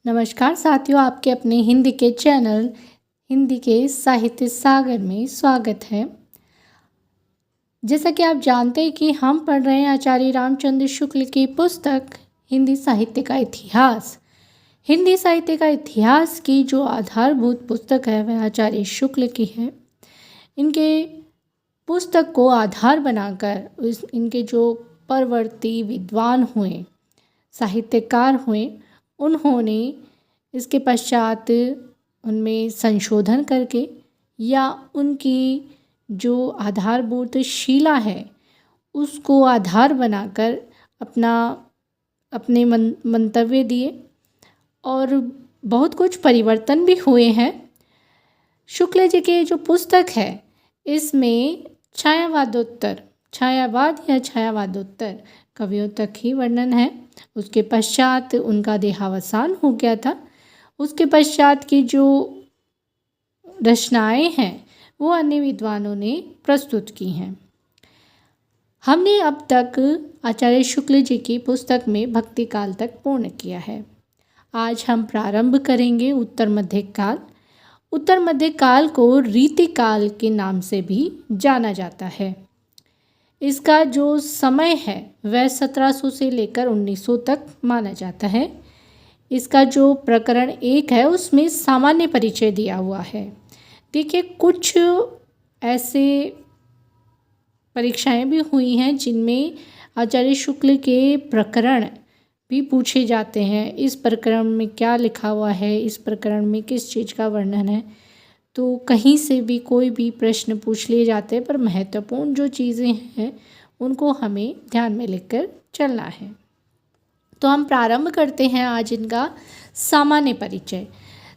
नमस्कार साथियों, आपके अपने हिंदी के चैनल हिंदी के साहित्य सागर में स्वागत है। जैसा कि आप जानते हैं कि हम पढ़ रहे हैं आचार्य रामचंद्र शुक्ल की पुस्तक हिंदी साहित्य का इतिहास। हिंदी साहित्य का इतिहास की जो आधारभूत पुस्तक है वह आचार्य शुक्ल की है। इनके पुस्तक को आधार बनाकर इनके जो परवर्ती विद्वान हुए, साहित्यकार हुए, उन्होंने इसके पश्चात उनमें संशोधन करके या उनकी जो आधारभूत शिला है उसको आधार बनाकर अपने मंतव्य दिए और बहुत कुछ परिवर्तन भी हुए हैं। शुक्ल जी की जो पुस्तक है इसमें छायावाद या छायावादोत्तर कवियों तक ही वर्णन है। उसके पश्चात उनका देहावसान हो गया था। उसके पश्चात की जो रचनाएं हैं वो अन्य विद्वानों ने प्रस्तुत की हैं। हमने अब तक आचार्य शुक्ल जी की पुस्तक में भक्ति काल तक पूर्ण किया है। आज हम प्रारंभ करेंगे उत्तर मध्य काल। उत्तर मध्य काल को रीति काल के नाम से भी जाना जाता है। इसका जो समय है वह 1700 से लेकर 1900 तक माना जाता है। इसका जो प्रकरण 1 है उसमें सामान्य परिचय दिया हुआ है। देखिए, कुछ ऐसे परीक्षाएं भी हुई हैं जिनमें आचार्य शुक्ल के प्रकरण भी पूछे जाते हैं। इस प्रकरण में क्या लिखा हुआ है, इस प्रकरण में किस चीज़ का वर्णन है। तो कहीं से भी कोई भी प्रश्न पूछ लिए जाते हैं, पर महत्वपूर्ण जो चीज़ें हैं उनको हमें ध्यान में लेकर चलना है। तो हम प्रारंभ करते हैं आज इनका सामान्य परिचय।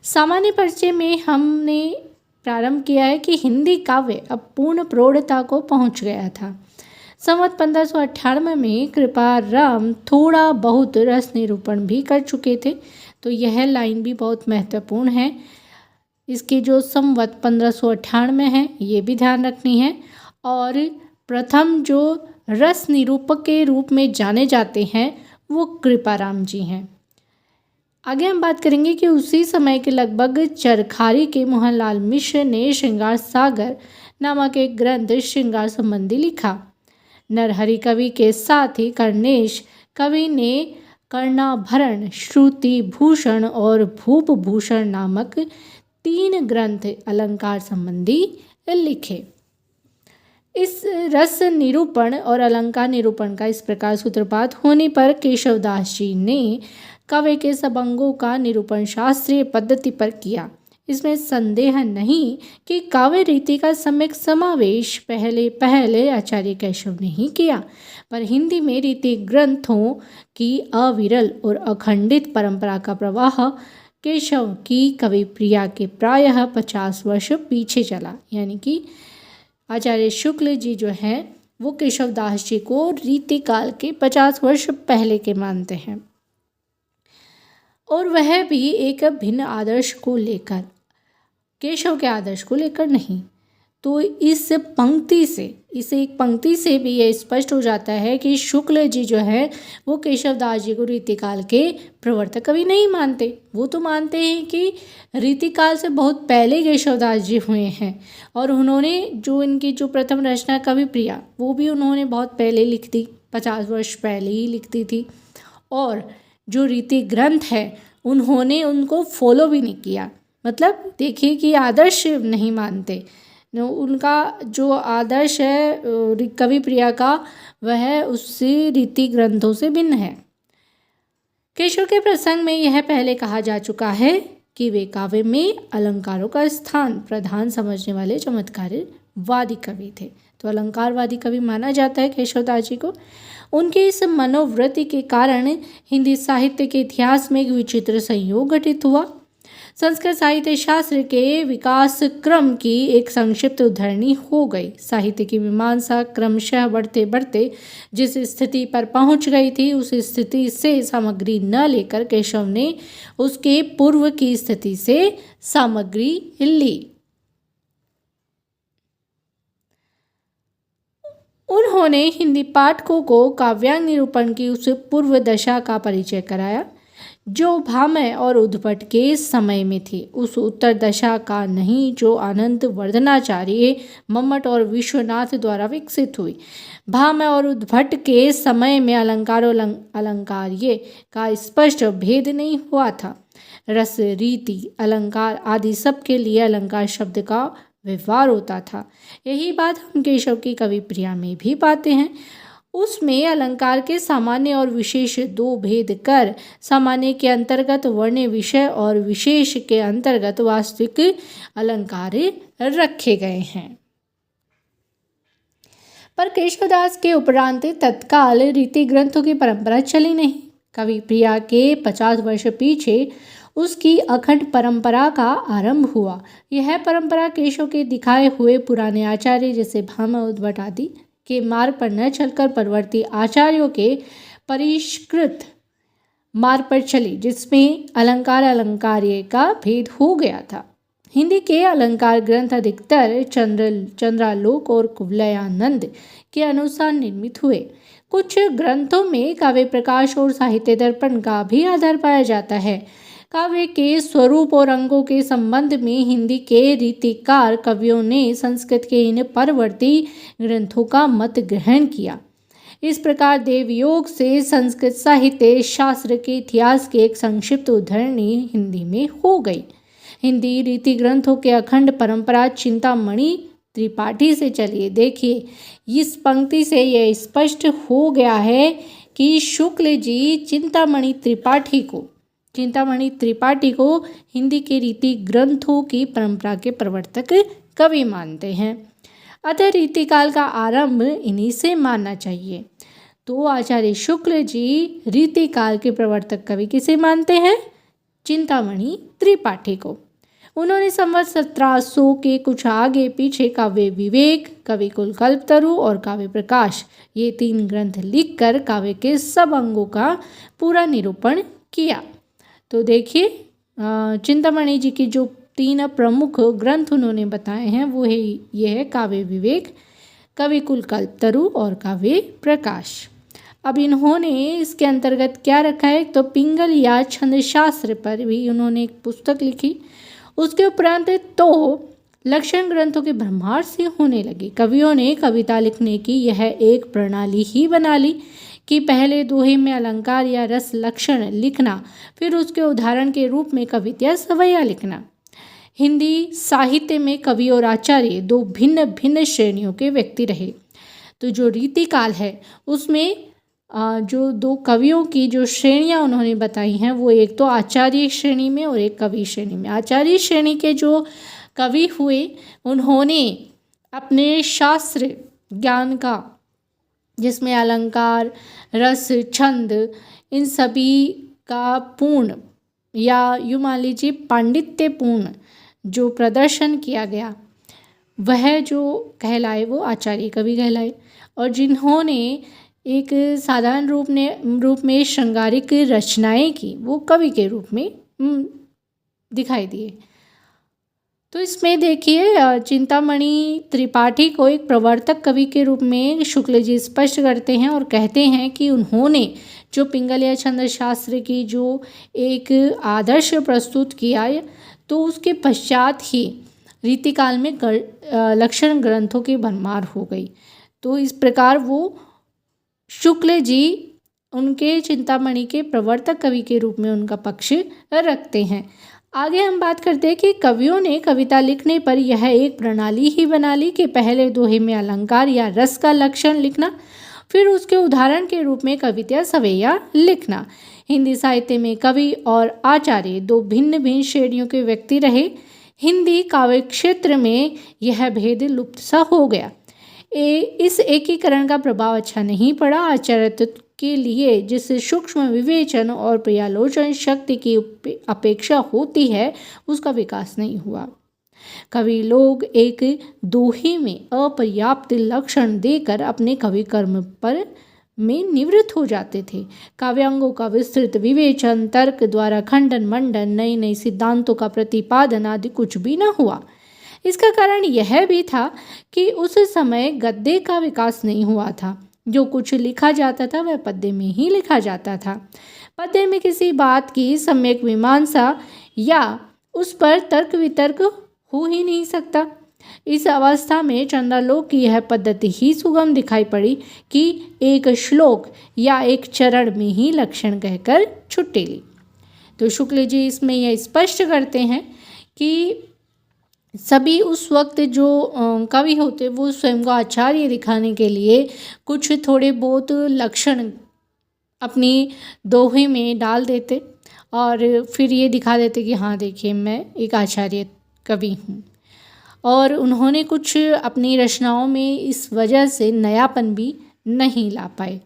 सामान्य परिचय में हमने प्रारंभ किया है कि हिंदी काव्य अब पूर्ण प्रौढ़ता को पहुंच गया था। संवत 1598 में कृपाराम थोड़ा बहुत रस निरूपण भी कर चुके थे। तो यह लाइन भी बहुत महत्वपूर्ण है। इसके जो संवत 1598 है ये भी ध्यान रखनी है। और प्रथम जो रस निरूपक के रूप में जाने जाते हैं वो कृपाराम जी हैं। आगे हम बात करेंगे कि उसी समय के लगभग चरखारी के मोहनलाल मिश्र ने श्रृंगार सागर नामक एक ग्रंथ श्रृंगार संबंधी लिखा। नरहरि कवि के साथ ही कर्णेश कवि ने कर्णाभरण, श्रुति भूषण और भूप भूषण नामक 3 ग्रंथ अलंकार संबंधी लिखे। इस रस निरूपण और अलंकार निरूपण का इस प्रकार सूत्रपात होने पर केशवदास जी ने काव्य के सब अंगों का निरूपण शास्त्रीय पद्धति पर किया। इसमें संदेह नहीं कि काव्य रीति का सम्यक समावेश पहले आचार्य केशव ने ही किया, पर हिंदी में रीति ग्रंथों की अविरल और अखंडित परंपरा का प्रवाह केशव की कवि प्रिया के प्रायः 50 वर्ष पीछे चला। यानी कि आचार्य शुक्ल जी जो हैं वो केशवदास जी को रीति काल के 50 वर्ष पहले के मानते हैं, और वह भी एक भिन्न आदर्श को लेकर, केशव के आदर्श को लेकर नहीं। तो इस एक पंक्ति से भी ये स्पष्ट हो जाता है कि शुक्ल जी जो है वो केशवदास जी को रीतिकाल के प्रवर्तक कवि नहीं मानते। वो तो मानते हैं कि रीतिकाल से बहुत पहले केशवदास जी हुए हैं, और उन्होंने जो इनकी जो प्रथम रचना कवि प्रिया वो भी उन्होंने बहुत पहले लिख दी, 50 वर्ष पहले ही लिख दी थी। और जो रीति ग्रंथ है उन्होंने उनको फॉलो भी नहीं किया। मतलब देखिए कि आदर्श नहीं मानते। उनका जो आदर्श है कवि प्रिया का वह उससे रीति ग्रंथों से भिन्न है। केशव के प्रसंग में यह पहले कहा जा चुका है कि वे काव्य में अलंकारों का स्थान प्रधान समझने वाले चमत्कारवादी कवि थे। तो अलंकारवादी कवि माना जाता है केशवदास जी को। उनके इस मनोवृत्ति के कारण हिंदी साहित्य के इतिहास में एक विचित्र संयोग घटित हुआ। संस्कृत साहित्य शास्त्र के विकास क्रम की एक संक्षिप्त उद्धरणी हो गई। साहित्य की मीमांसा क्रमशः बढ़ते बढ़ते जिस स्थिति पर पहुंच गई थी उस स्थिति से सामग्री न लेकर केशव ने उसके पूर्व की स्थिति से सामग्री ली। उन्होंने हिंदी पाठकों को काव्यांग निरूपण की उस पूर्व दशा का परिचय कराया जो भामह और उद्भट के समय में थी, उस उत्तर दशा का नहीं जो आनंद वर्धनाचार्य, मम्मट और विश्वनाथ द्वारा विकसित हुई। भामह और उद्भट के समय में अलंकार और अलंकार्य का स्पष्ट भेद नहीं हुआ था। रस, रीति, अलंकार आदि सब के लिए अलंकार शब्द का व्यवहार होता था। यही बात हम केशव की कवि प्रिया में भी पाते हैं। उसमें अलंकार के सामान्य और विशेष दो भेद कर सामान्य के अंतर्गत वर्ण्य विषय और विशेष के अंतर्गत वास्तविक अलंकार रखे गए हैं। पर केशवदास के उपरांत तत्काल रीति ग्रंथों की परंपरा चली नहीं। कवि प्रिया के 50 वर्ष पीछे उसकी अखंड परंपरा का आरंभ हुआ। यह परंपरा केशव के दिखाए हुए पुराने आचार्य जैसे भामह, उद्भट आदि के मार्ग पर न चलकर परवर्ती आचार्यों के परिष्कृत मार्ग पर चली, जिसमें अलंकार अलंकार्य का भेद हो गया था। हिंदी के अलंकार ग्रंथ अधिकतर चंद्रालोक और कुवलयानंद के अनुसार निर्मित हुए। कुछ ग्रंथों में काव्य प्रकाश और साहित्य दर्पण का भी आधार पाया जाता है। काव्य के स्वरूप और अंगों के संबंध में हिंदी के रीतिकार कवियों ने संस्कृत के इन परवर्ती ग्रंथों का मत ग्रहण किया। इस प्रकार देवयोग से संस्कृत साहित्य शास्त्र के इतिहास की एक संक्षिप्त उद्धरणी हिंदी में हो गई। हिंदी रीति ग्रंथों के अखंड परंपरा चिंतामणि त्रिपाठी से चलिए। देखिए, इस पंक्ति से यह स्पष्ट हो गया है कि शुक्ल जी चिंतामणि त्रिपाठी को हिंदी के रीति ग्रंथों की परंपरा के प्रवर्तक कवि मानते हैं। अतः रीतिकाल का आरंभ इन्हीं से मानना चाहिए। तो आचार्य शुक्ल जी रीतिकाल के प्रवर्तक कवि किसे मानते हैं? चिंतामणि त्रिपाठी को। उन्होंने संवत 1700 के कुछ आगे पीछे काव्य विवेक, कविकुल कल्पतरु और काव्य प्रकाश, ये 3 ग्रंथ लिखकर काव्य के सब अंगों का पूरा निरूपण किया। तो देखिए, चिंतामणि जी की जो 3 प्रमुख ग्रंथ उन्होंने बताए हैं वो है, ये है काव्य विवेक, कविकुल कल्पतरु और काव्य प्रकाश। अब इन्होंने इसके अंतर्गत क्या रखा है, तो पिंगल या छंद शास्त्र पर भी उन्होंने एक पुस्तक लिखी। उसके उपरांत तो लक्षण ग्रंथों के भ्रमार से होने लगी। कवियों ने कविता लिखने की यह एक प्रणाली ही बना ली कि पहले दोहे में अलंकार या रस लक्षण लिखना, फिर उसके उदाहरण के रूप में कविता सवैया लिखना। हिंदी साहित्य में कवि और आचार्य 2 भिन्न भिन्न श्रेणियों के व्यक्ति रहे। तो जो रीतिकाल है उसमें जो 2 कवियों की जो श्रेणियां उन्होंने बताई हैं वो एक तो आचार्य श्रेणी में और एक कवि श्रेणी में। आचार्य श्रेणी के जो कवि हुए उन्होंने अपने शास्त्र ज्ञान का, जिसमें अलंकार, रस, छंद, इन सभी का पूर्ण या यूँ मान लीजिए पांडित्यपूर्ण जो प्रदर्शन किया गया वह जो कहलाए वो आचार्य कवि कहलाए। और जिन्होंने एक साधारण रूप में श्रृंगारिक रचनाएं की वो कवि के रूप में दिखाई दिए। तो इसमें देखिए, चिंतामणि त्रिपाठी को एक प्रवर्तक कवि के रूप में शुक्ल जी स्पष्ट करते हैं और कहते हैं कि उन्होंने जो पिंगल या छंद शास्त्र की जो एक आदर्श प्रस्तुत किया, तो उसके पश्चात ही रीतिकाल में लक्षण ग्रंथों की भरमार हो गई। तो इस प्रकार वो शुक्ल जी उनके चिंतामणि के प्रवर्तक कवि के रूप में उनका पक्ष रखते हैं। आगे हम बात करते हैं कि कवियों ने कविता लिखने पर यह एक प्रणाली ही बना ली कि पहले दोहे में अलंकार या रस का लक्षण लिखना, फिर उसके उदाहरण के रूप में कविता सवैया लिखना। हिंदी साहित्य में कवि और आचार्य 2 भिन्न भिन्न श्रेणियों के व्यक्ति रहे। हिंदी काव्य क्षेत्र में यह भेद लुप्त सा हो गया। इस एकीकरण का प्रभाव अच्छा नहीं पड़ा। आचार्यत्व के लिए जिस सूक्ष्म विवेचन और पर्यालोचन शक्ति की अपेक्षा होती है उसका विकास नहीं हुआ। कवि लोग एक दोहे में अपर्याप्त लक्षण देकर अपने कवि कर्म पर में निवृत्त हो जाते थे। काव्यांगों का विस्तृत विवेचन, तर्क द्वारा खंडन मंडन, नए नए सिद्धांतों का प्रतिपादन आदि कुछ भी न हुआ। इसका कारण यह भी था कि उस समय गद्य का विकास नहीं हुआ था। जो कुछ लिखा जाता था वह पद्य में ही लिखा जाता था। पद्य में किसी बात की सम्यक मीमांसा या उस पर तर्क वितर्क हो ही नहीं सकता। इस अवस्था में चंद्रालोक की यह पद्धति ही सुगम दिखाई पड़ी कि एक श्लोक या एक चरण में ही लक्षण कहकर छुट्टी ली। तो शुक्ल जी इसमें यह स्पष्ट करते हैं कि सभी उस वक्त जो कवि होते वो स्वयं को आचार्य दिखाने के लिए कुछ थोड़े बहुत लक्षण अपनी दोहे में डाल देते और फिर ये दिखा देते कि हाँ देखिए मैं एक आचार्य कवि हूँ। और उन्होंने कुछ अपनी रचनाओं में इस वजह से नयापन भी नहीं ला पाए।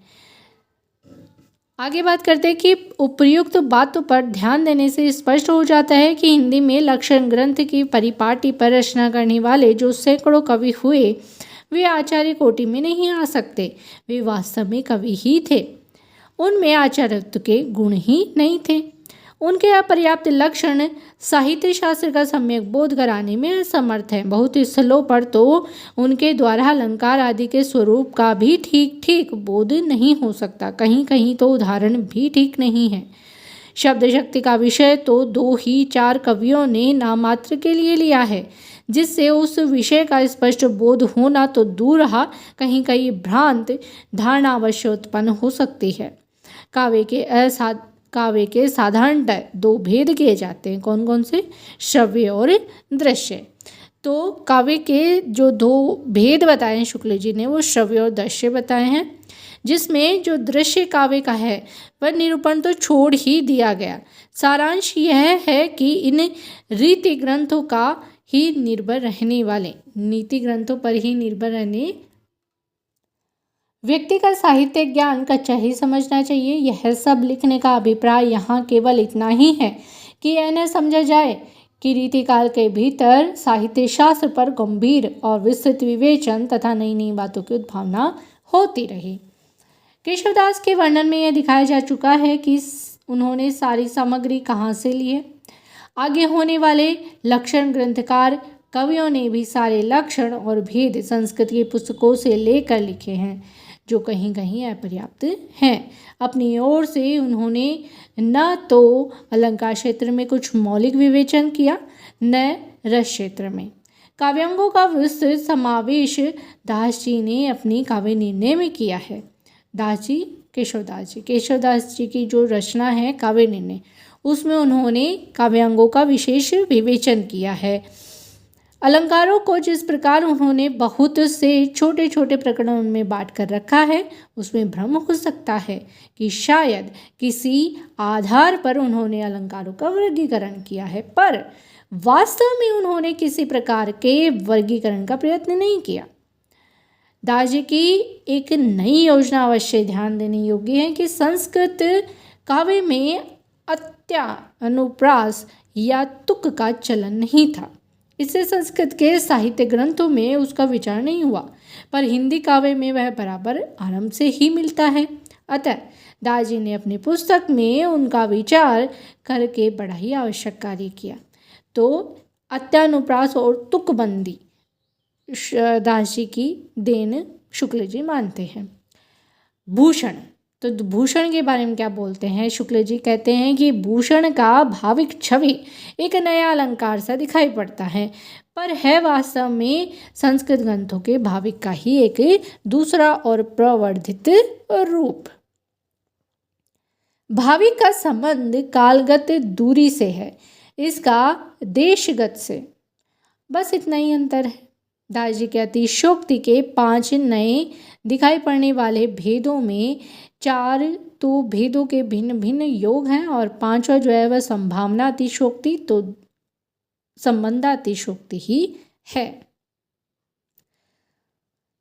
आगे बात करते हैं कि उपर्युक्त बातों पर ध्यान देने से स्पष्ट हो जाता है कि हिंदी में लक्षण ग्रंथ की परिपाटी पर रचना करने वाले जो सैकड़ों कवि हुए वे आचार्य कोटि में नहीं आ सकते। वे वास्तव में कवि ही थे, उनमें आचार्यत्व के गुण ही नहीं थे। उनके अपर्याप्त लक्षण साहित्य शास्त्र का सम्यक बोध कराने में असमर्थ हैं। बहुत स्थलों पर तो उनके द्वारा अलंकार आदि के स्वरूप का भी ठीक ठीक बोध नहीं हो सकता। कहीं कहीं तो उदाहरण भी ठीक नहीं है। शब्द शक्ति का विषय तो 2 ही 4 कवियों ने नामात्र के लिए लिया है, जिससे उस विषय का स्पष्ट बोध होना तो दूर रहा, कहीं कहीं भ्रांत धारणा अवश्य उत्पन्न हो सकती है। काव्य के साधारणतः 2 भेद किए जाते हैं। कौन कौन से? श्रव्य और दृश्य। तो काव्य के जो 2 भेद बताए हैं शुक्ल जी ने वो श्रव्य और दृश्य बताए हैं, जिसमें जो दृश्य काव्य का है वह निरूपण तो छोड़ ही दिया गया। सारांश यह है कि इन रीति ग्रंथों का ही निर्भर रहने वाले नीति ग्रंथों पर ही निर्भर रहने व्यक्ति का साहित्य ज्ञान कच्चा ही समझना चाहिए। यह सब लिखने का अभिप्राय यहाँ केवल इतना ही है कि यह न समझा जाए कि रीतिकाल के भीतर साहित्य शास्त्र पर गंभीर और विस्तृत विवेचन तथा नई नई बातों की उद्भावना होती रही। केशवदास के वर्णन में यह दिखाया जा चुका है कि उन्होंने सारी सामग्री कहाँ से ली है। आगे होने वाले लक्षण ग्रंथकार कवियों ने भी सारे लक्षण और भेद संस्कृत की पुस्तकों से लेकर लिखे हैं, जो कहीं कहीं अपर्याप्त हैं। अपनी ओर से उन्होंने न तो अलंकार क्षेत्र में कुछ मौलिक विवेचन किया, न रस क्षेत्र में। काव्यांगों का विस्तृत समावेश दास जी ने अपनी काव्य निर्णय में किया है। केशवदास जी की जो रचना है काव्य निर्णय, उसमें उन्होंने काव्यांगों का विशेष विवेचन किया है। अलंकारों को जिस प्रकार उन्होंने बहुत से छोटे छोटे प्रकरणों में बांट कर रखा है, उसमें भ्रम हो सकता है कि शायद किसी आधार पर उन्होंने अलंकारों का वर्गीकरण किया है, पर वास्तव में उन्होंने किसी प्रकार के वर्गीकरण का प्रयत्न नहीं किया। दास जी की एक नई योजना अवश्य ध्यान देने योग्य है कि संस्कृत काव्य में अत्यानुप्रास या तुक का चलन नहीं था। इससे संस्कृत के साहित्य ग्रंथों में उसका विचार नहीं हुआ, पर हिंदी काव्य में वह बराबर आरंभ से ही मिलता है। अतः दास जी ने अपनी पुस्तक में उनका विचार करके बड़ा ही आवश्यक कार्य किया। तो अत्यानुप्रास और तुकबंदी दास जी की देन शुक्ल जी मानते हैं। भूषण, तो भूषण के बारे में क्या बोलते हैं शुक्ल जी? कहते हैं कि भूषण का भाविक छवि एक नया अलंकार सा दिखाई पड़ता है, पर है वास्तव में संस्कृत ग्रंथों के भाविक का ही एक दूसरा और प्रवर्धित रूप। भाविक का संबंध कालगत दूरी से है, इसका देशगत से, बस इतना ही अंतर है। दास जी के अतिशयोक्ति के 5 नए दिखाई पड़ने वाले भेदों में 4 तो भेदों के भिन्न भिन्न योग हैं और 5वां जो है वह संभावना अतिशयोक्ति, तो संबंधातिशयोक्ति ही है।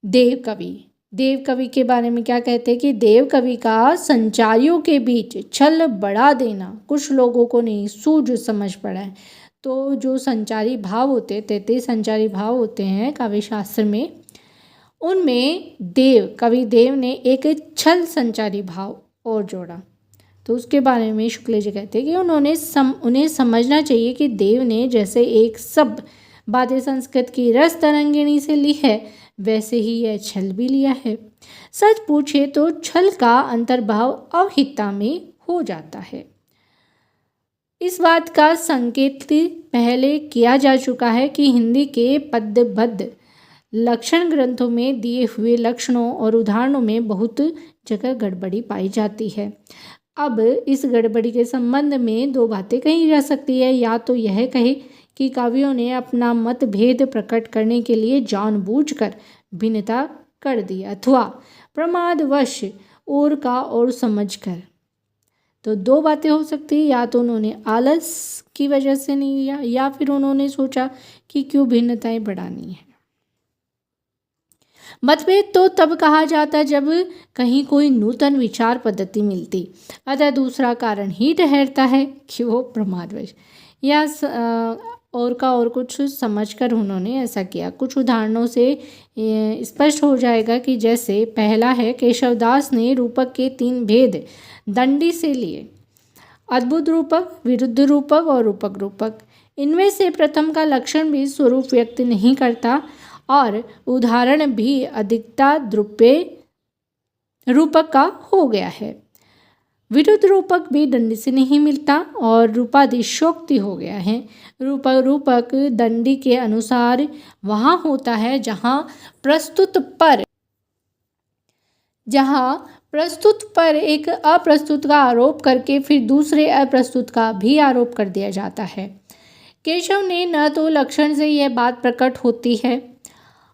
देव कवि के बारे में क्या कहते हैं कि देव कवि का संचारियों के बीच छल बढ़ा देना कुछ लोगों को नहीं सूझ समझ पड़ा है। तो जो संचारी भाव होते हैं, 33 संचारी भाव होते हैं काव्य शास्त्र में, उनमें कवि देव ने एक छल संचारी भाव और जोड़ा। तो उसके बारे में शुक्ल जी कहते हैं कि उन्हें समझना चाहिए कि देव ने जैसे एक सब बातें संस्कृत की रस तरंगिणी से ली है, वैसे ही यह छल भी लिया है। सच पूछे तो छल का अंतर्भाव अवहिता में हो जाता है। इस बात का संकेत पहले किया जा चुका है कि हिंदी के पद्यबद्ध लक्षण ग्रंथों में दिए हुए लक्षणों और उदाहरणों में बहुत जगह गड़बड़ी पाई जाती है। अब इस गड़बड़ी के संबंध में दो बातें कही जा सकती है। या तो यह कहे कि कवियों ने अपना मतभेद प्रकट करने के लिए जानबूझकर भिन्नता कर दी, अथवा प्रमादवश और का और समझकर। तो दो बातें हो सकती है, या तो उन्होंने आलस की वजह से नहीं लिया, या फिर उन्होंने सोचा कि क्यों भिन्नताएं बढ़ानी है। मतभेद तो तब कहा जाता जब कहीं कोई नूतन विचार पद्धति मिलती, अतः दूसरा कारण ही ठहरता है कि वो प्रमादवश या और का और कुछ समझकर उन्होंने ऐसा किया। कुछ उदाहरणों से स्पष्ट हो जाएगा कि जैसे पहला है, केशवदास ने रूपक के 3 भेद दंडी से लिए, अद्भुत रूपक, विरुद्ध रूपक और रूपक रूपक। इनमें से प्रथम का लक्षण भी स्वरूप व्यक्त नहीं करता और उदाहरण भी अधिकता द्रुप्य रूपक का हो गया है। विरुद्ध रूपक भी दंडी से नहीं मिलता और रूपादिशोक्ति हो गया है। रूपक दंडी के अनुसार वहाँ होता है जहाँ प्रस्तुत पर एक अप्रस्तुत का आरोप करके फिर दूसरे अप्रस्तुत का भी आरोप कर दिया जाता है। केशव ने न तो लक्षण से यह बात प्रकट होती है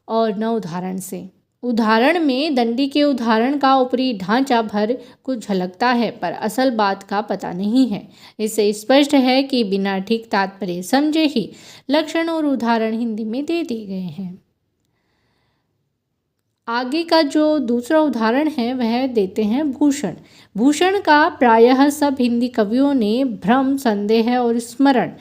और न उदाहरण से। उदाहरण में दंडी के उदाहरण का ऊपरी ढांचा भर कुछ झलकता है, पर असल बात का पता नहीं है। इससे स्पष्ट है कि बिना ठीक तात्पर्य समझे ही लक्षण और उदाहरण हिंदी में दे दिए गए हैं। आगे का जो दूसरा उदाहरण है वह देते हैं भूषण। भूषण का प्रायः सब हिंदी कवियों ने भ्रम, संदेह और स्मरण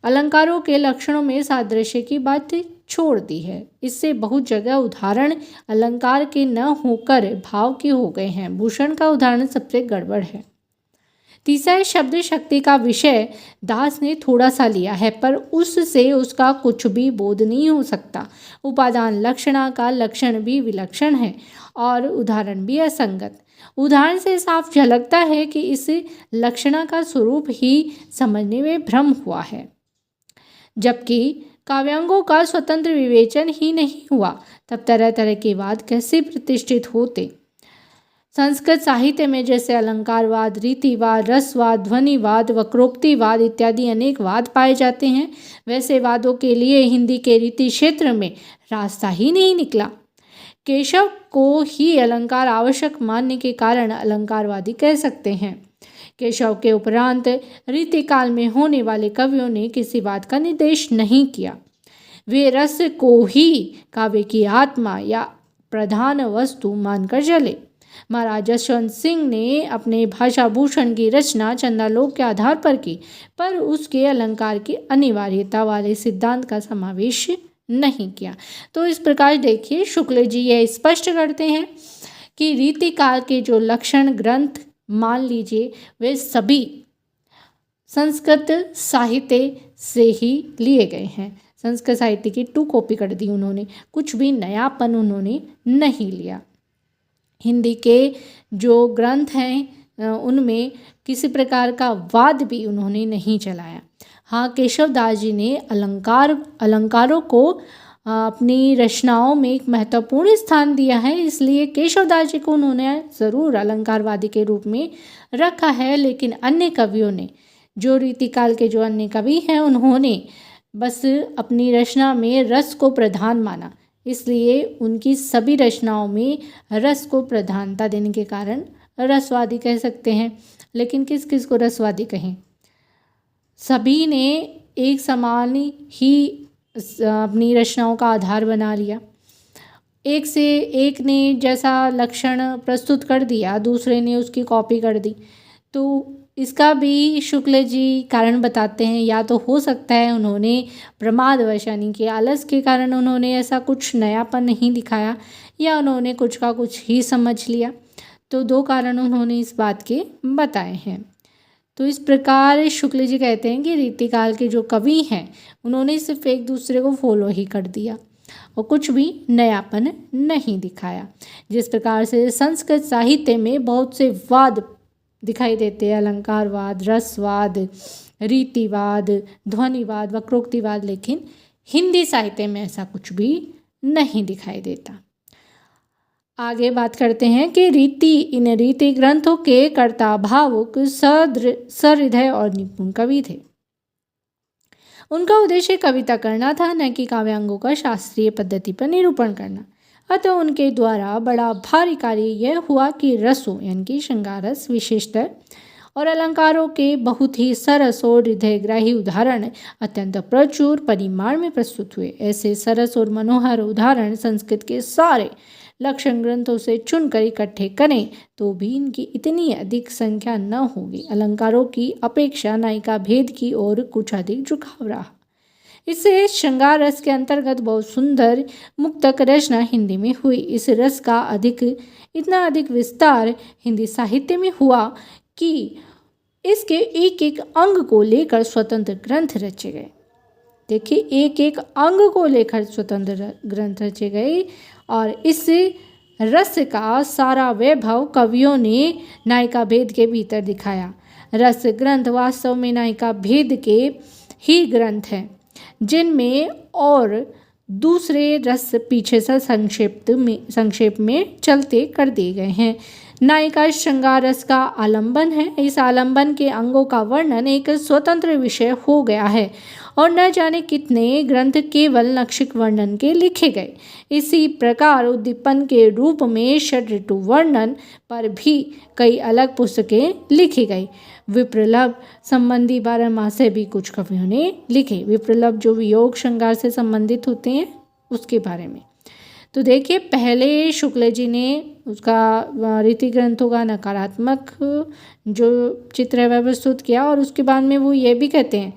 अलंकारों के लक्षणों में सादृश्य की बात छोड़ दी है। इससे बहुत जगह उदाहरण अलंकार के न होकर भाव के हो गए हैं। भूषण का उदाहरण सबसे गड़बड़ है। तीसरा शब्द शक्ति का विषय दास ने थोड़ा सा लिया है, पर उससे उसका कुछ भी बोध नहीं हो सकता। उपादान लक्षणा का लक्षण भी विलक्षण है और उदाहरण भी असंगत। उदाहरण से साफ झलकता है कि इस लक्षणा का स्वरूप ही समझने में भ्रम हुआ है, जबकि काव्यांगों का स्वतंत्र विवेचन ही नहीं हुआ। तब तरह तरह के वाद कैसे प्रतिष्ठित होते। संस्कृत साहित्य में जैसे अलंकारवाद, रीतिवाद, रसवाद, ध्वनिवाद, वक्रोक्तिवाद इत्यादि अनेक वाद पाए जाते हैं, वैसे वादों के लिए हिंदी के रीति क्षेत्र में रास्ता ही नहीं निकला। केशव को ही अलंकार आवश्यक मानने के कारण अलंकारवादी कह सकते हैं। केशव के उपरांत रीतिकाल में होने वाले कवियों ने किसी बात का निर्देश नहीं किया। वे रस को ही काव्य की आत्मा या प्रधान वस्तु मानकर चले। महाराज यशवंत सिंह ने अपने भाषा भूषण की रचना चंदालोक के आधार पर की, पर उसके अलंकार की अनिवार्यता वाले सिद्धांत का समावेश नहीं किया। तो इस प्रकार देखिए, शुक्ल जी यह स्पष्ट करते हैं कि रीतिकाल के जो लक्षण ग्रंथ मान लीजिए वे सभी संस्कृत साहित्य से ही लिए गए हैं। संस्कृत साहित्य की 2 कॉपी कर दी उन्होंने, कुछ भी नयापन उन्होंने नहीं लिया। हिंदी के जो ग्रंथ हैं उनमें किसी प्रकार का वाद भी उन्होंने नहीं चलाया। हाँ, केशवदास जी ने अलंकारों को अपनी रचनाओं में एक महत्वपूर्ण स्थान दिया है, इसलिए केशवदास जी को उन्होंने ज़रूर अलंकारवादी के रूप में रखा है। लेकिन अन्य कवियों ने, जो रीतिकाल के जो अन्य कवि हैं, उन्होंने बस अपनी रचना में रस को प्रधान माना, इसलिए उनकी सभी रचनाओं में रस को प्रधानता देने के कारण रसवादी कह सकते हैं। लेकिन किस किस को रसवादी कहें? सभी ने एक समान ही अपनी रचनाओं का आधार बना लिया। एक से एक ने जैसा लक्षण प्रस्तुत कर दिया, दूसरे ने उसकी कॉपी कर दी। तो इसका भी शुक्ल जी कारण बताते हैं। या तो हो सकता है उन्होंने प्रमादवश यानी कि आलस के कारण उन्होंने ऐसा कुछ नयापन नहीं दिखाया, या उन्होंने कुछ का कुछ ही समझ लिया। तो 2 कारण उन्होंने इस बात के बताए हैं। तो इस प्रकार शुक्ल जी कहते हैं कि रीतिकाल के जो कवि हैं उन्होंने सिर्फ एक दूसरे को फॉलो ही कर दिया और कुछ भी नयापन नहीं दिखाया। जिस प्रकार से संस्कृत साहित्य में बहुत से वाद दिखाई देते हैं, अलंकारवाद, रसवाद, रीतिवाद, ध्वनिवाद, वक्रोक्तिवाद, लेकिन हिंदी साहित्य में ऐसा कुछ भी नहीं दिखाई देता। आगे बात करते हैं कि इन रीति ग्रंथों के कर्ता भावुक, सहृदय और निपुण कवि थे। उनका उद्देश्य कविता करना था, न कि काव्यांगों का शास्त्रीय पद्धति पर निरूपण करना। अतः उनके द्वारा बड़ा भारी कार्य यह हुआ कि रसों यानी कि श्रृंगार रस विशेषतर और अलंकारों के बहुत ही सरस और हृदयग्राही उदाहरण अत्यंत प्रचुर परिमाण में प्रस्तुत हुए। ऐसे सरस और मनोहर उदाहरण संस्कृत के सारे लक्षण ग्रंथों से चुनकर इकट्ठे करें तो भी इनकी इतनी अधिक संख्या न होगी। अलंकारों की अपेक्षा नायिका भेद की ओर कुछ अधिक झुकाव रहा। इससे श्रृंगार रस के अंतर्गत बहुत सुंदर मुक्तक रचना हिंदी में हुई। इस रस का इतना अधिक विस्तार हिंदी साहित्य में हुआ कि इसके एक एक अंग को लेकर स्वतंत्र ग्रंथ रचे गए। देखिए, एक एक अंग को लेकर स्वतंत्र ग्रंथ रचे गए और इस रस का सारा वैभव कवियों ने नायिका भेद के भीतर दिखाया। रस ग्रंथ वास्तव में नायिका भेद के ही ग्रंथ हैं, जिनमें और दूसरे रस पीछे से संक्षेप में चलते कर दिए गए हैं। नायिका श्रृंगार रस का आलंबन है। इस आलंबन के अंगों का वर्णन एक स्वतंत्र विषय हो गया है और न जाने कितने ग्रंथ केवल नक्षिक वर्णन के लिखे गए। इसी प्रकार उद्दीपन के रूप में षड ऋतु वर्णन पर भी कई अलग पुस्तकें लिखी गई। विप्रलभ संबंधी 12 मासे भी कुछ कवियों ने लिखे। विप्रलभ जो वियोग श्रृंगार से संबंधित होते हैं उसके बारे में। तो देखिए, पहले शुक्ल जी ने उसका रीति ग्रंथों का नकारात्मक जो चित्र है वह प्रस्तुत किया और उसके बाद में वो ये भी कहते हैं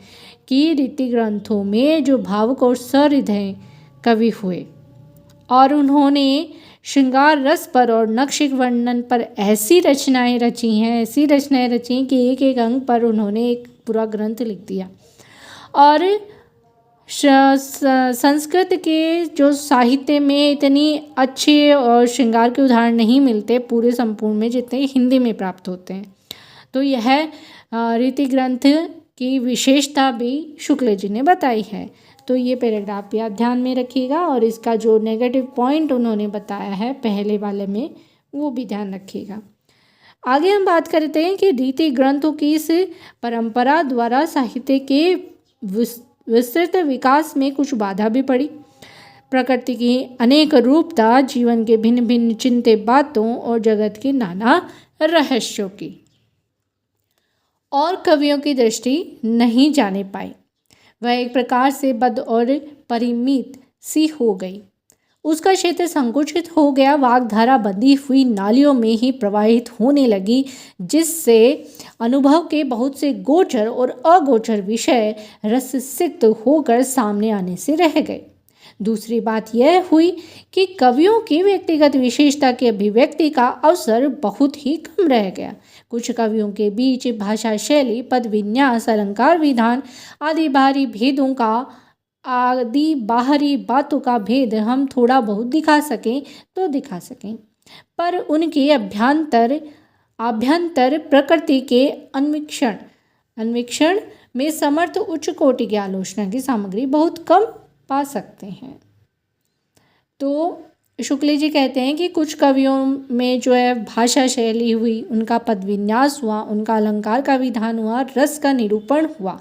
कि रीति ग्रंथों में जो भावुक और सहृदय कवि हुए और उन्होंने श्रृंगार रस पर और नक्षिक वर्णन पर ऐसी रचनाएं रची कि एक एक अंग पर उन्होंने एक पूरा ग्रंथ लिख दिया। और संस्कृत के जो साहित्य में इतनी अच्छे और श्रृंगार के उदाहरण नहीं मिलते पूरे संपूर्ण में जितने हिंदी में प्राप्त होते हैं। तो यह रीति ग्रंथ की विशेषता भी शुक्ल जी ने बताई है। तो ये पैराग्राफ भी आप ध्यान में रखिएगा और इसका जो नेगेटिव पॉइंट उन्होंने बताया है पहले वाले में वो भी ध्यान रखिएगा। आगे हम बात करते हैं कि रीति ग्रंथों की इस परंपरा द्वारा साहित्य के विस्तृत विकास में कुछ बाधा भी पड़ी। प्रकृति की अनेक रूपता, जीवन के भिन्न भिन्न चिंतित बातों और जगत के नाना रहस्यों की और कवियों की दृष्टि नहीं जाने पाई। वह एक प्रकार से बद और परिमित सी हो गई। उसका क्षेत्र संकुचित हो गया, वाग्धारा बंधी हुई नालियों में ही प्रवाहित होने लगी, जिससे अनुभव के बहुत से गोचर और अगोचर विषय रससिक्त होकर सामने आने से रह गए। दूसरी बात यह हुई कि कवियों की व्यक्तिगत विशेषता की अभिव्यक्ति का अवसर बहुत ही कम रह गया। कुछ कवियों के बीच भाषा शैली, पद विन्यास, अलंकार विधान आदि बाहरी बातों का भेद हम थोड़ा बहुत दिखा सकें, पर उनके आभ्यंतर प्रकृति के अन्वेषण में समर्थ उच्च कोटि की आलोचना की सामग्री बहुत कम पा सकते हैं। तो शुक्ल जी कहते हैं कि कुछ कवियों में जो है भाषा शैली हुई, उनका पद विन्यास हुआ, उनका अलंकार का विधान हुआ, रस का निरूपण हुआ,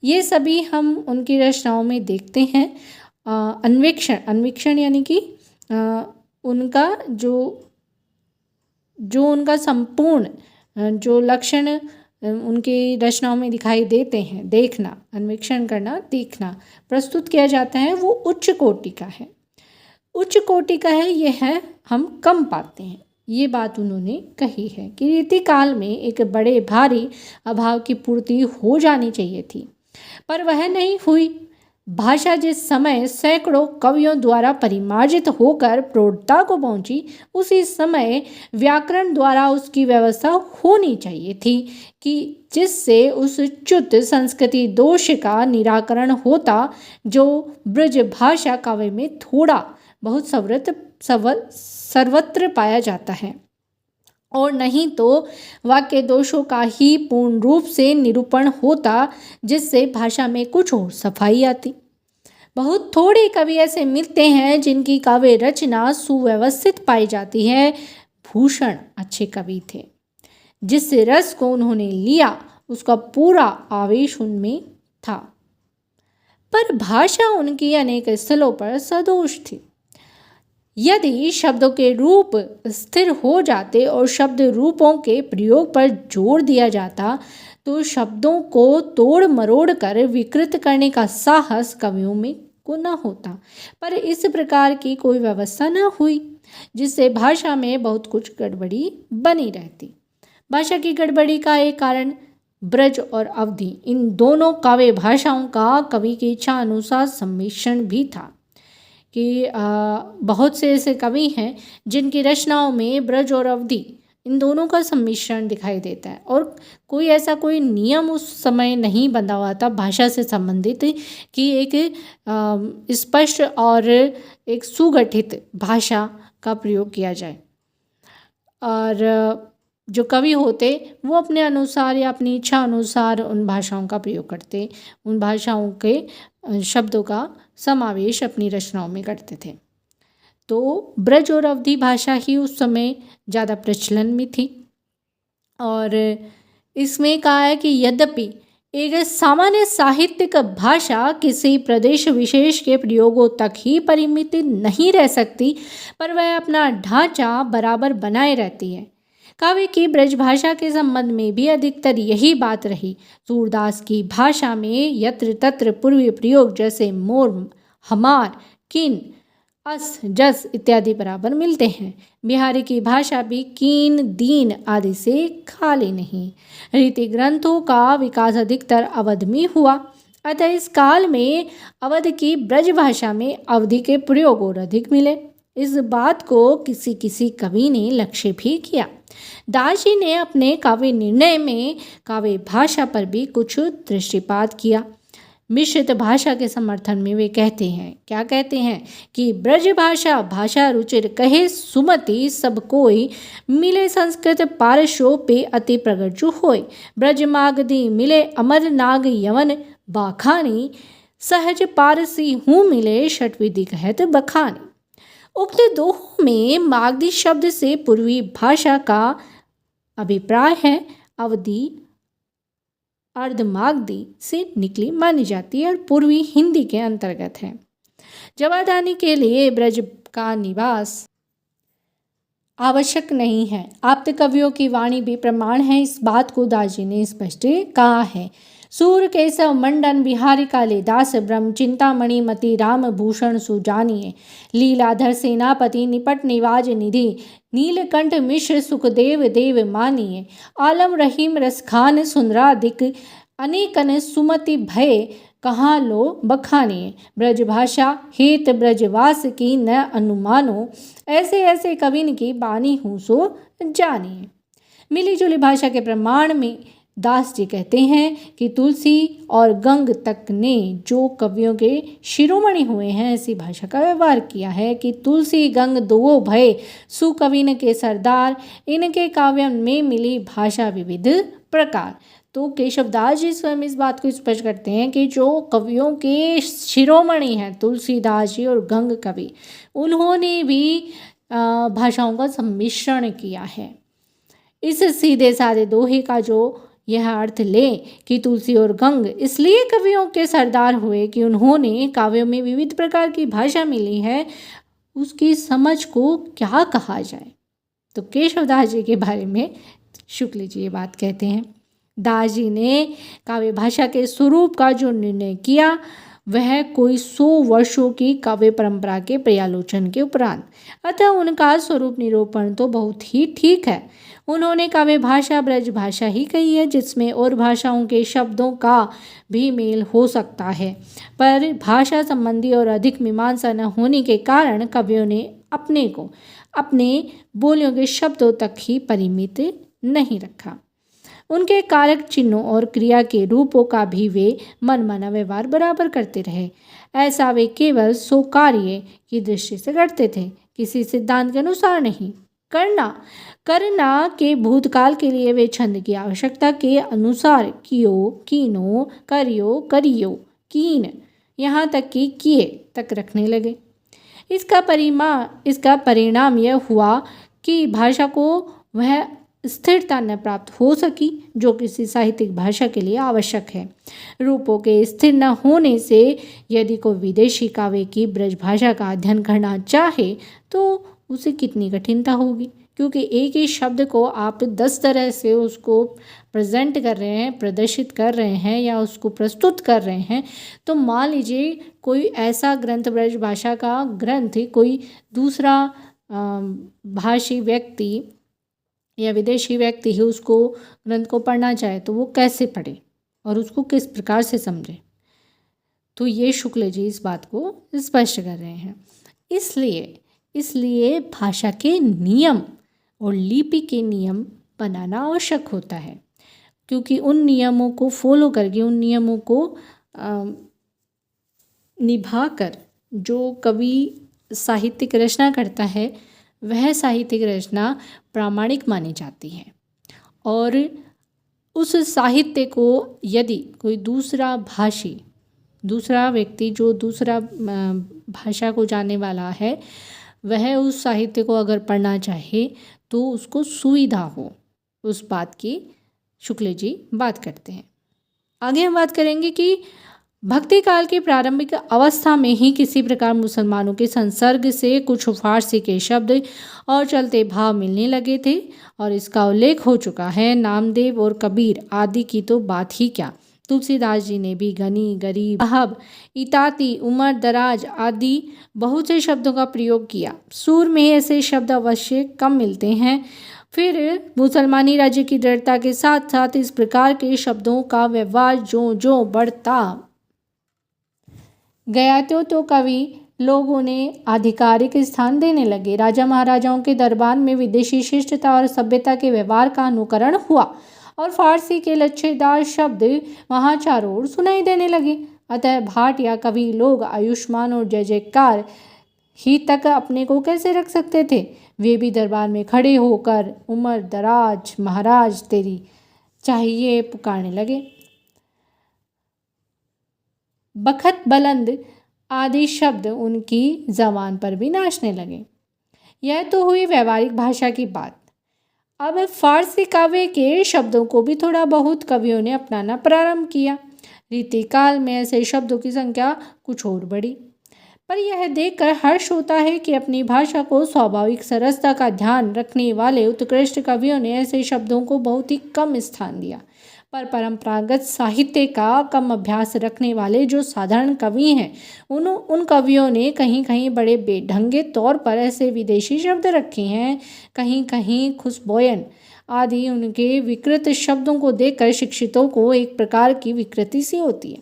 ये सभी हम उनकी रचनाओं में देखते हैं। अन्वेषण यानी कि उनका जो उनका संपूर्ण जो लक्षण उनकी रचनाओं में दिखाई देते हैं, देखना, अन्वेषण करना, देखना प्रस्तुत किया जाता है, वो उच्च कोटि का है, यह है हम कम पाते हैं। ये बात उन्होंने कही है कि रीति काल में एक बड़े भारी अभाव की पूर्ति हो जानी चाहिए थी, पर वह नहीं हुई। भाषा जिस समय सैकड़ों कवियों द्वारा परिमार्जित होकर प्रौढ़ता को पहुंची, उसी समय व्याकरण द्वारा उसकी व्यवस्था होनी चाहिए थी कि जिससे उस च्युत संस्कृति दोष का निराकरण होता जो ब्रज भाषा काव्य में थोड़ा बहुत सर्वत्र पाया जाता है। और नहीं तो वाक्य दोषों का ही पूर्ण रूप से निरूपण होता, जिससे भाषा में कुछ और सफाई आती। बहुत थोड़े कवि ऐसे मिलते हैं जिनकी काव्य रचना सुव्यवस्थित पाई जाती है। भूषण अच्छे कवि थे। जिस रस को उन्होंने लिया उसका पूरा आवेश उनमें था, पर भाषा उनकी अनेक स्थलों पर सदोष थी। यदि शब्दों के रूप स्थिर हो जाते और शब्द रूपों के प्रयोग पर जोर दिया जाता तो शब्दों को तोड़ मरोड़ कर विकृत करने का साहस कवियों में को न होता। पर इस प्रकार की कोई व्यवस्था न हुई, जिससे भाषा में बहुत कुछ गड़बड़ी बनी रहती। भाषा की गड़बड़ी का एक कारण ब्रज और अवधि, इन दोनों काव्य भाषाओं का कवि की इच्छा अनुसार सम्मिश्रण भी था कि बहुत से ऐसे कवि हैं जिनकी रचनाओं में ब्रज और अवधि इन दोनों का सम्मिश्रण दिखाई देता है, और कोई नियम उस समय नहीं बंधा हुआ था भाषा से संबंधित कि एक स्पष्ट और एक सुगठित भाषा का प्रयोग किया जाए। और जो कवि होते वो अपने अनुसार या अपनी इच्छा अनुसार उन भाषाओं का प्रयोग करते, उन भाषाओं के शब्दों का समावेश अपनी रचनाओं में करते थे। तो ब्रज और अवधि भाषा ही उस समय ज़्यादा प्रचलन में थी। और इसमें कहा है कि यद्यपि एक सामान्य साहित्यिक भाषा किसी प्रदेश विशेष के प्रयोगों तक ही परिमित नहीं रह सकती, पर वह अपना ढांचा बराबर बनाए रहती है। काव्य की ब्रज भाषा के संबंध में भी अधिकतर यही बात रही। सूरदास की भाषा में यत्र तत्र पूर्वी प्रयोग जैसे मोर, हमार, किन, अस, जस इत्यादि बराबर मिलते हैं। बिहारी की भाषा भी कीन, दीन आदि से खाली नहीं। रीति ग्रंथों का विकास अधिकतर अवध में हुआ, अतः इस काल में अवध की ब्रज भाषा में अवधि के प्रयोग और अधिक मिले। इस बात को किसी किसी कवि ने लक्ष्य भी किया। दास जी ने अपने काव्य निर्णय में काव्य भाषा पर भी कुछ दृष्टिपात किया। मिश्रित भाषा के समर्थन में वे कहते हैं, क्या कहते हैं कि ब्रज भाषा भाषा रुचिर कहे सुमति सब कोई, मिले संस्कृत पारशो पे अति प्रगटजु होय। ब्रज मागधी मिले अमर नाग यवन बाखानी, सहज पारसी हूँ मिले षटविधि कहत बखानी। उक्त दोहों में मागधी शब्द से पूर्वी भाषा का अभिप्राय है। अवधि अर्धमागधी से निकली मानी जाती है और पूर्वी हिंदी के अंतर्गत है। जवादानी के लिए ब्रज का निवास आवश्यक नहीं है। आप्त कवियों की वाणी भी प्रमाण है, इस बात को दास जी ने स्पष्ट कहा है। सूर केशव मंडन बिहारी कालिदास ब्रह्म चिंतामणि मति राम भूषण सुजानिए, लीलाधर सेनापति निपट निवाज निधि, नीलकंठ मिश्र सुखदेव देव मानिए, आलम रहीम रसखान सुंदरादिक, अनेकन सुमति भय कहाँ लो बखानिए। ब्रज भाषा हेत ब्रजवास की न अनुमानो, ऐसे ऐसे कविन की बानी हूँ सो जानिए। मिली जुली भाषा के प्रमाण में दास जी कहते हैं कि तुलसी और गंग तक ने जो कवियों के शिरोमणि हुए हैं ऐसी भाषा का व्यवहार किया है कि तुलसी गंग दो भय सुकविन के सरदार, इनके काव्य में मिली भाषा विविध प्रकार। तो केशवदास जी स्वयं इस बात को स्पष्ट करते हैं कि जो कवियों के शिरोमणि हैं तुलसीदास जी और गंग कवि, उन्होंने भी भाषाओं का सम्मिश्रण किया है। इस सीधे साधे दोहे का जो यह अर्थ ले कि तुलसी और गंग इसलिए कवियों के सरदार हुए कि उन्होंने काव्यों में विविध प्रकार की भाषा मिली है, उसकी समझ को क्या कहा जाए। तो केशवदास जी के बारे में शुक्ल जी ये बात कहते हैं। दास जी ने काव्य भाषा के स्वरूप का जो निर्णय किया वह कोई 100 वर्षों की काव्य परंपरा के पर्यालोचन के उपरांत, अतः उनका स्वरूप निरूपण तो बहुत ही ठीक है। उन्होंने काव्य भाषा ब्रज भाषा ही कही है, जिसमें और भाषाओं के शब्दों का भी मेल हो सकता है, पर भाषा संबंधी और अधिक मीमांसा न होने के कारण कवियों ने अपने को अपने बोलियों के शब्दों तक ही परिमित नहीं रखा। उनके कारक चिन्हों और क्रिया के रूपों का भी वे मनमाना व्यवहार बराबर करते रहे। ऐसा वे केवल स्वकार्य की दृष्टि से करते थे, किसी सिद्धांत के अनुसार नहीं। करना करना के भूतकाल के लिए वे छंद की आवश्यकता के अनुसार कियो, कीनो, करियो, करियो, कीन, यहाँ तक कि किए तक रखने लगे। इसका परिणाम यह हुआ कि भाषा को वह स्थिरता न प्राप्त हो सकी जो किसी साहित्यिक भाषा के लिए आवश्यक है। रूपों के स्थिर न होने से यदि कोई विदेशी काव्य की ब्रज भाषा का अध्ययन करना चाहे तो उसे कितनी कठिनता होगी, क्योंकि एक ही शब्द को आप 10 तरह से उसको प्रेजेंट कर रहे हैं, प्रदर्शित कर रहे हैं या उसको प्रस्तुत कर रहे हैं। तो मान लीजिए कोई ऐसा ग्रंथ, ब्रज भाषा का ग्रंथ कोई दूसरा भाषी व्यक्ति या विदेशी व्यक्ति ही उसको ग्रंथ को पढ़ना चाहे तो वो कैसे पढ़े और उसको किस प्रकार से समझे। तो ये शुक्ल जी इस बात को स्पष्ट कर रहे हैं। इसलिए भाषा के नियम और लिपि के नियम बनाना आवश्यक होता है, क्योंकि उन नियमों को फॉलो करके, उन नियमों को निभाकर जो कवि साहित्यिक रचना करता है वह साहित्यिक रचना प्रामाणिक मानी जाती है। और उस साहित्य को यदि कोई दूसरा व्यक्ति जो दूसरा भाषा को जानने वाला है वह उस साहित्य को अगर पढ़ना चाहे तो उसको सुविधा हो, उस बात की शुक्ल जी बात करते हैं। आगे हम बात करेंगे कि भक्ति काल की प्रारंभिक अवस्था में ही किसी प्रकार मुसलमानों के संसर्ग से कुछ फारसी के शब्द और चलते भाव मिलने लगे थे और इसका उल्लेख हो चुका है। नामदेव और कबीर आदि की तो बात ही क्या, तुलसीदास जी ने भी गनी, गरीब, अहब, इताती, उमर दराज आदि बहुत से शब्दों का प्रयोग किया। सूर में ऐसे शब्द अवश्य कम मिलते हैं। फिर मुसलमानी राज्य की दृढ़ता के साथ साथ इस प्रकार के शब्दों का व्यवहार जो बढ़ता गया तो कवि लोगों ने आधिकारिक स्थान देने लगे। राजा महाराजाओं के दरबार में विदेशी शिष्टता और सभ्यता के व्यवहार का अनुकरण हुआ और फारसी के लच्छेदार शब्द वहाँ चारों ओर सुनाई देने लगे। अतः भाट या कवि लोग आयुष्मान और जय जयकार ही तक अपने को कैसे रख सकते थे। वे भी दरबार में खड़े होकर उमर दराज महाराज तेरी चाहिए पुकारने लगे। बखत बुलंद आदि शब्द उनकी ज़बान पर भी नाचने लगे। यह तो हुई व्यवहारिक भाषा की बात। अब फारसी काव्य के शब्दों को भी थोड़ा बहुत कवियों ने अपनाना प्रारंभ किया। रीतिकाल में ऐसे शब्दों की संख्या कुछ और बढ़ी, पर यह देखकर हर्ष होता है कि अपनी भाषा को स्वाभाविक सरसता का ध्यान रखने वाले उत्कृष्ट कवियों ने ऐसे शब्दों को बहुत ही कम स्थान दिया। पर परंपरागत साहित्य का कम अभ्यास रखने वाले जो साधारण कवि हैं उन कवियों ने कहीं कहीं बड़े बेढंगे तौर पर ऐसे विदेशी शब्द रखे हैं। कहीं कहीं खुशबोयन आदि उनके विकृत शब्दों को देखकर शिक्षितों को एक प्रकार की विकृति सी होती है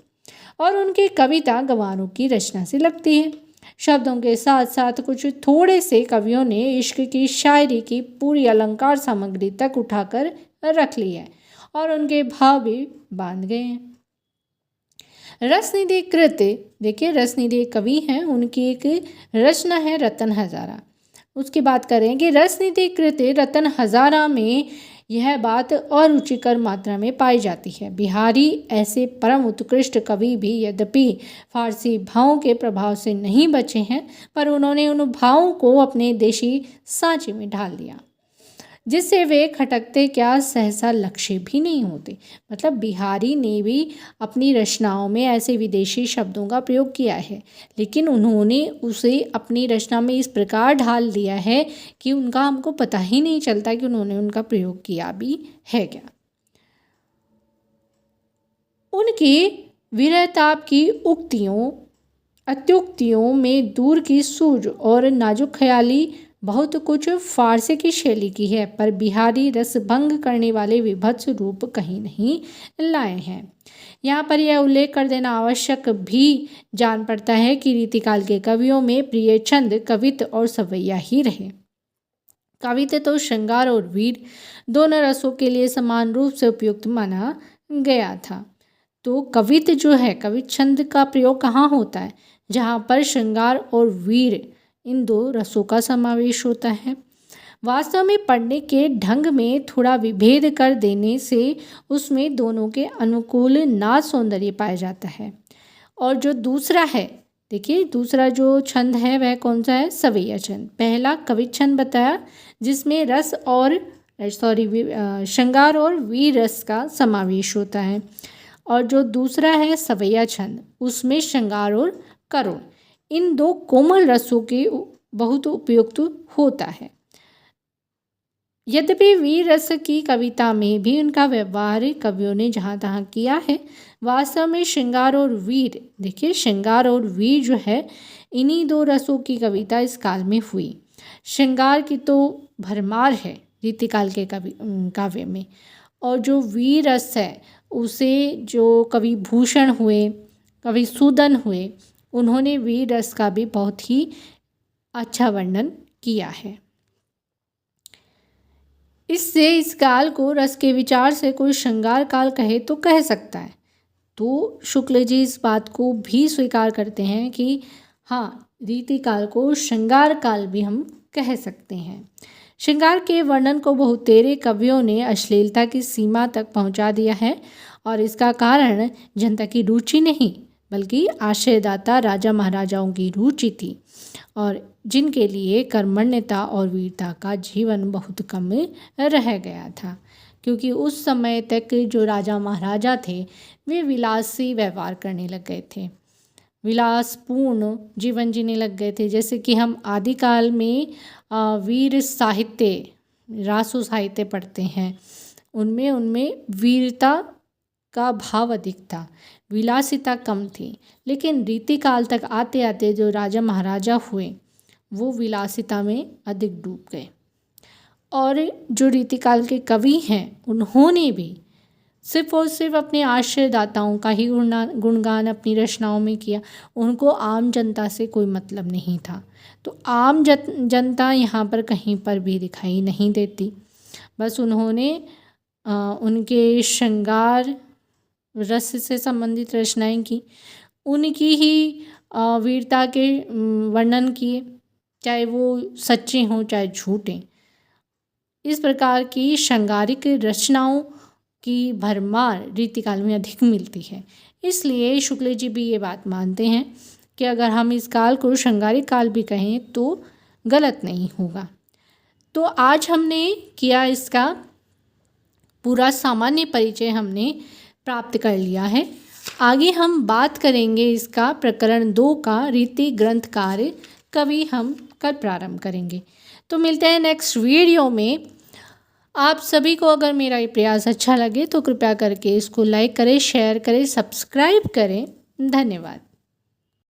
और उनकी कविता गंवारों की रचना से लगती है। शब्दों के साथ साथ कुछ थोड़े से कवियों ने इश्क की शायरी की पूरी अलंकार सामग्री तक उठाकर रख ली है और उनके भाव भी बांध गए हैं। रसनिधि कृत, देखिए रसनिधि कवि हैं, उनकी एक रचना है रतन हजारा। उसकी बात करें कि रसनिधि कृत रतन हजारा में यह बात अरुचिकर मात्रा में पाई जाती है। बिहारी ऐसे परम उत्कृष्ट कवि भी यद्यपि फारसी भावों के प्रभाव से नहीं बचे हैं, पर उन्होंने उन भावों को अपने देशी सांचे में ढाल दिया जिससे वे खटकते क्या सहसा लक्ष्य भी नहीं होते। मतलब बिहारी ने भी अपनी रचनाओं में ऐसे विदेशी शब्दों का प्रयोग किया है, लेकिन उन्होंने उसे अपनी रचना में इस प्रकार ढाल दिया है कि उनका हमको पता ही नहीं चलता कि उन्होंने उनका प्रयोग किया भी है क्या। उनकी विरहताप की उक्तियों अत्युक्तियों में दूर की सूझ और नाजुक ख्याली बहुत कुछ फारसी की शैली की है, पर बिहारी रसभंग करने वाले विभत्स रूप कहीं नहीं लाए हैं। यहाँ पर यह उल्लेख कर देना आवश्यक भी जान पड़ता है कि रीतिकाल के कवियों में प्रिय छंद कवित और सवैया ही रहे। कवित तो श्रृंगार और वीर दोनों रसों के लिए समान रूप से उपयुक्त माना गया था। तो कवित जो है, कवित छंद का प्रयोग कहाँ होता है? जहाँ पर श्रृंगार और वीर इन दो रसों का समावेश होता है। वास्तव में पढ़ने के ढंग में थोड़ा विभेद कर देने से उसमें दोनों के अनुकूल नाद सौंदर्य पाया जाता है। और जो दूसरा है, देखिए दूसरा जो छंद है वह कौन सा है? सवैया छंद। पहला कवि छंद बताया जिसमें रस और श्रृंगार और वीर रस का समावेश होता है, और जो दूसरा है सवैया छंद उसमें श्रृंगार और करुण इन दो कोमल रसों के बहुत उपयुक्त होता है। यद्यपि वीर रस की कविता में भी उनका व्यवहार कवियों ने जहाँ तहाँ किया है, वास्तव में श्रृंगार और वीर, देखिए श्रृंगार और वीर जो है इन्हीं दो रसों की कविता इस काल में हुई। श्रृंगार की तो भरमार है रीतिकाल के काव्य में, और जो वीर रस है उसे जो कवि भूषण हुए, कवि सूदन हुए, उन्होंने वीर रस का भी बहुत ही अच्छा वर्णन किया है। इससे इस काल को रस के विचार से कोई श्रृंगार काल कहे तो कह सकता है। तो शुक्ल जी इस बात को भी स्वीकार करते हैं कि हाँ, रीतिकाल को श्रृंगार काल भी हम कह सकते हैं। श्रृंगार के वर्णन को बहुतेरे कवियों ने अश्लीलता की सीमा तक पहुंचा दिया है, और इसका कारण जनता की रुचि नहीं बल्कि आश्रयदाता राजा महाराजाओं की रुचि थी, और जिनके लिए कर्मण्यता और वीरता का जीवन बहुत कम रह गया था, क्योंकि उस समय तक जो राजा महाराजा थे वे विलासी व्यवहार करने लग गए थे, विलासपूर्ण जीवन जीने लग गए थे। जैसे कि हम आदिकाल में वीर साहित्य, रासो साहित्य पढ़ते हैं, उनमें वीरता का भाव अधिक था, विलासिता कम थी। लेकिन रीतिकाल तक आते आते जो राजा महाराजा हुए वो विलासिता में अधिक डूब गए, और जो रीतिकाल के कवि हैं उन्होंने भी सिर्फ और सिर्फ अपने आश्रयदाताओं का ही गुणगान अपनी रचनाओं में किया। उनको आम जनता से कोई मतलब नहीं था। तो आम जनता यहाँ पर कहीं पर भी दिखाई नहीं देती। बस उन्होंने उनके श्रृंगार रस से संबंधित रचनाएं की, उनकी ही वीरता के वर्णन किए, चाहे वो सच्चे हों चाहे झूठे। इस प्रकार की श्रृंगारिक रचनाओं की भरमार रीतिकाल में अधिक मिलती है। इसलिए शुक्ल जी भी ये बात मानते हैं कि अगर हम इस काल को श्रृंगारिक काल भी कहें तो गलत नहीं होगा। तो आज हमने किया, इसका पूरा सामान्य परिचय हमने प्राप्त कर लिया है। आगे हम बात करेंगे इसका प्रकरण 2 का रीति ग्रंथकार कवि हम कल प्रारंभ करेंगे। तो मिलते हैं नेक्स्ट वीडियो में। आप सभी को अगर मेरा ये प्रयास अच्छा लगे तो कृपया करके इसको लाइक करें, शेयर करें, सब्सक्राइब करें। धन्यवाद।